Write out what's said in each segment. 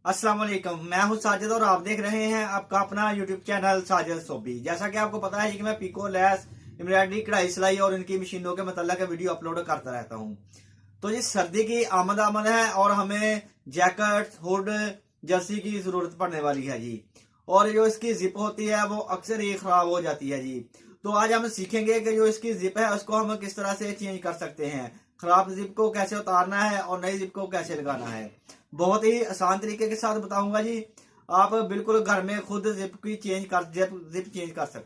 अस्सलाम वालेकुम। मैं हूं साजिद और आप देख रहे हैं आपका अपना यूट्यूब चैनल साजिद सोबी। जैसा कि आपको पता है कि मैं पिको, लैस, एम्ब्रॉयडरी, कढ़ाई सिलाई और इनकी मशीनों के मतलब वीडियो अपलोड करता रहता हूं। तो ये सर्दी की आमद है और हमें जैकेट, हुड, जर्सी की जरूरत पड़ने वाली है जी। और जो इसकी जिप होती है वो अक्सर ही खराब हो जाती है जी। तो आज हम सीखेंगे कि जो इसकी जिप है उसको हम किस तरह से चेंज कर सकते हैं, खराब जिप को कैसे उतारना है और नई जिप को कैसे लगाना है। बहुत ही आसान तरीके के साथ बताऊंगा जी। आप बिल्कुल घर में खुद जिप चेंज कर सकते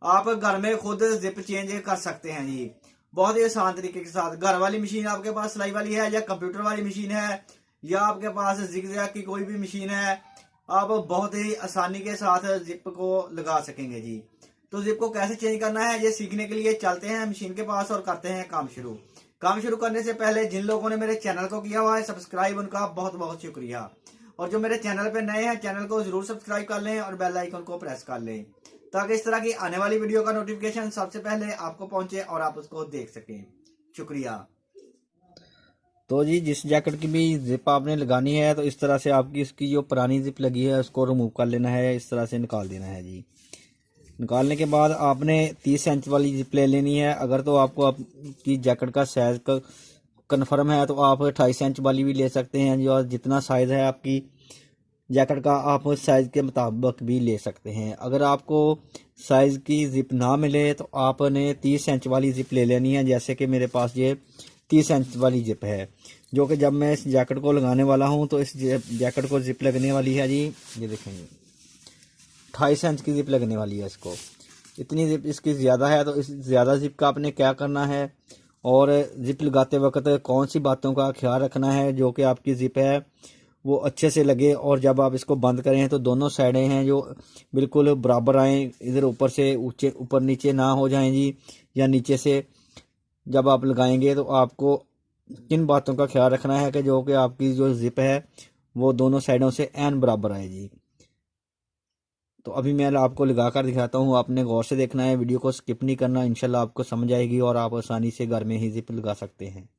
आप घर में खुद जिप चेंज कर सकते हैं जी। बहुत ही आसान तरीके के साथ। घर वाली मशीन आपके पास सिलाई वाली है या कंप्यूटर वाली मशीन है या आपके पास जिगजैग की कोई भी मशीन है, आप बहुत ही आसानी के साथ जिप को लगा सकेंगे जी। तो जिप को कैसे चेंज करना है ये सीखने के लिए चलते हैं मशीन के पास और करते हैं काम शुरू करने से पहले जिन लोगों ने मेरे चैनल को किया हुआ है सब्सक्राइब, उनका बहुत बहुत शुक्रिया। और जो मेरे चैनल पे नए हैं चैनल को जरूर सब्सक्राइब कर लें और बेल आइकन को प्रेस कर लें ताकि इस तरह की आने वाली वीडियो का नोटिफिकेशन सबसे पहले आपको पहुंचे और आप उसको देख सकें। शुक्रिया। तो जी जिस जैकेट की भी जिप आपने लगानी है तो इस तरह से आपकी इसकी जो पुरानी जिप लगी है उसको रिमूव कर लेना है, इस तरह से निकाल देना है जी। निकालने के बाद आपने 30 इंच वाली जिप ले लेनी है। अगर तो आपको आपकी जैकेट का साइज का कन्फर्म है तो आप 28 इंच वाली भी ले सकते हैं। जो जितना साइज है आपकी जैकेट का आप साइज के मुताबिक भी ले सकते हैं। अगर आपको साइज की जिप ना मिले तो आपने 30 इंच वाली जिप ले लेनी है। जैसे कि मेरे पास ये 30 इंच वाली जिप है, जो कि जब मैं इस जैकेट को लगाने वाला हूं तो इस जैकेट को जिप लगने वाली है जी। ये देखेंगे 28 इंच की जिप लगने वाली है इसको। इतनी जिप इसकी ज़्यादा है तो इस ज़्यादा जिप का आपने क्या करना है और जिप लगाते वक्त कौन सी बातों का ख्याल रखना है जो कि आपकी जिप है वो अच्छे से लगे। और जब आप इसको बंद करें तो दोनों साइडें हैं जो बिल्कुल बराबर आएँ, इधर ऊपर से ऊपर नीचे ना हो जाएं जी, या नीचे से जब आप लगाएंगे तो आपको किन बातों का ख्याल रखना है कि जो कि आपकी जो जिप है वो दोनों साइडों से एन बराबर आए जी। तो अभी मैं आपको लगा कर दिखाता हूँ, आपने गौर से देखना है, वीडियो को स्किप नहीं करना, इंशाल्लाह आपको समझ आएगी और आप आसानी से घर में ही जिप लगा सकते हैं।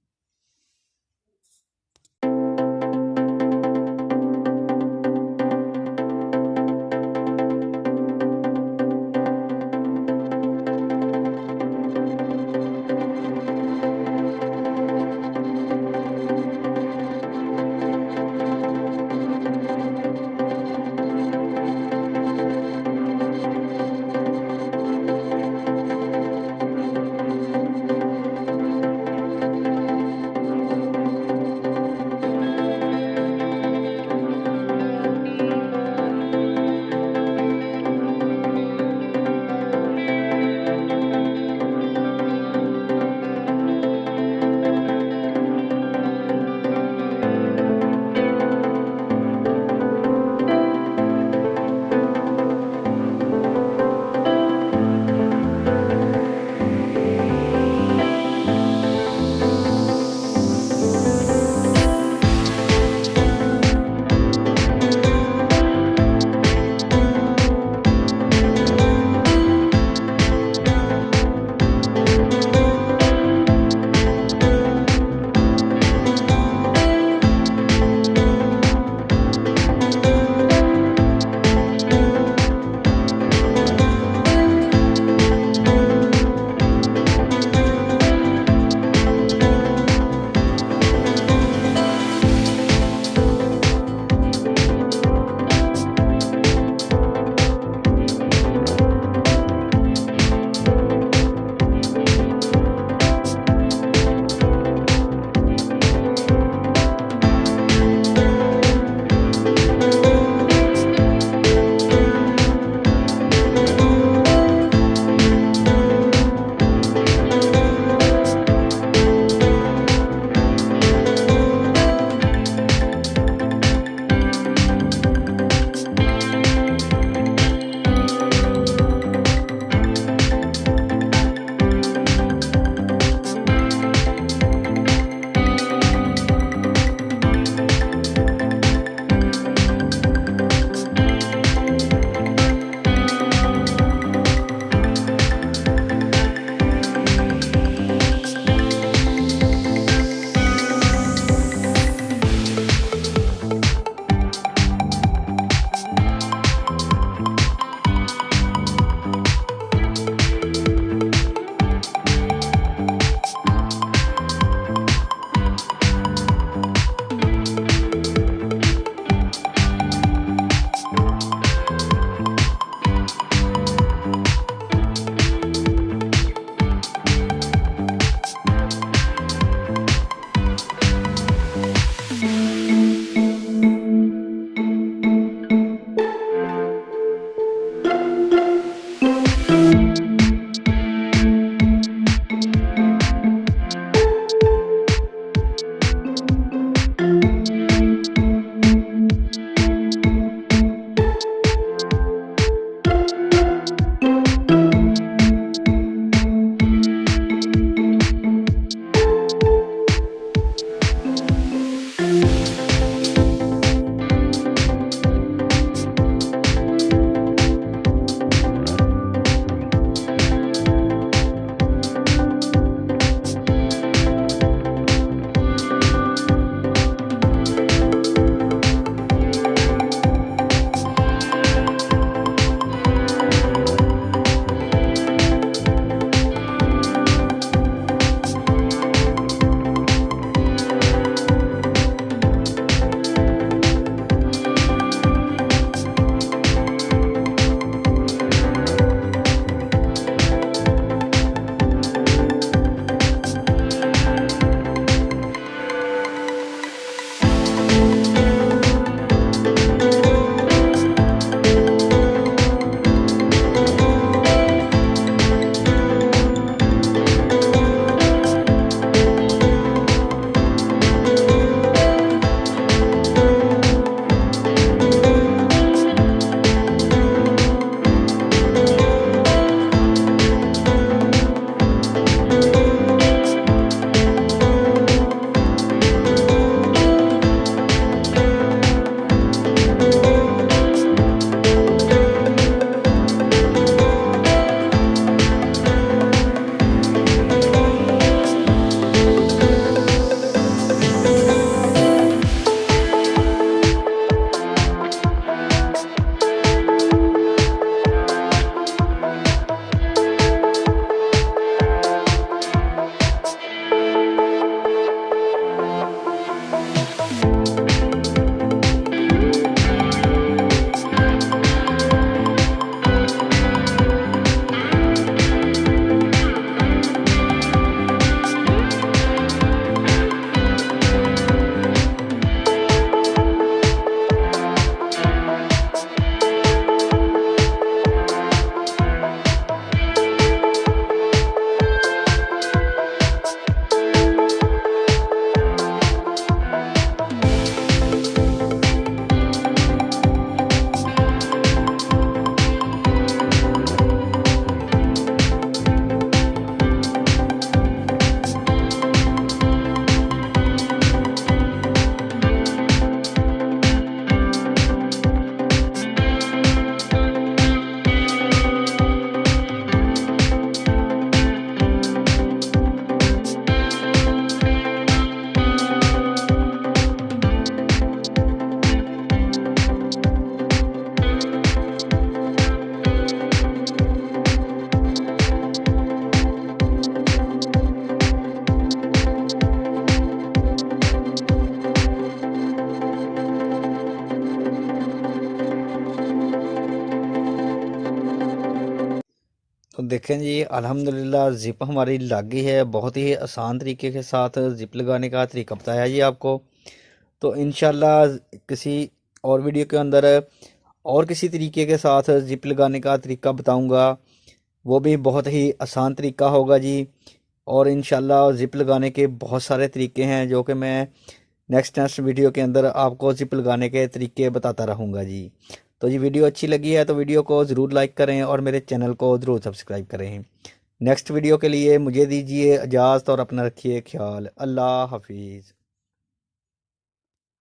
देखें जी, अल्हम्दुलिल्लाह ज़िप हमारी लग गई है। बहुत ही आसान तरीके के साथ ज़िप लगाने का तरीका बताया जी आपको। तो इंशाल्लाह किसी और वीडियो के अंदर और किसी तरीके के साथ ज़िप लगाने का तरीका बताऊंगा, वो भी बहुत ही आसान तरीका होगा जी। और इंशाल्लाह ज़िप लगाने के बहुत सारे तरीके हैं जो कि मैं नेक्स्ट वीडियो के अंदर आपको ज़िप लगाने के तरीके बताता रहूँगा जी। तो जी वीडियो अच्छी लगी है तो वीडियो को ज़रूर लाइक करें और मेरे चैनल को ज़रूर सब्सक्राइब करें। नेक्स्ट वीडियो के लिए मुझे दीजिए इजाज़त और अपना रखिए ख्याल। अल्लाह हाफिज़।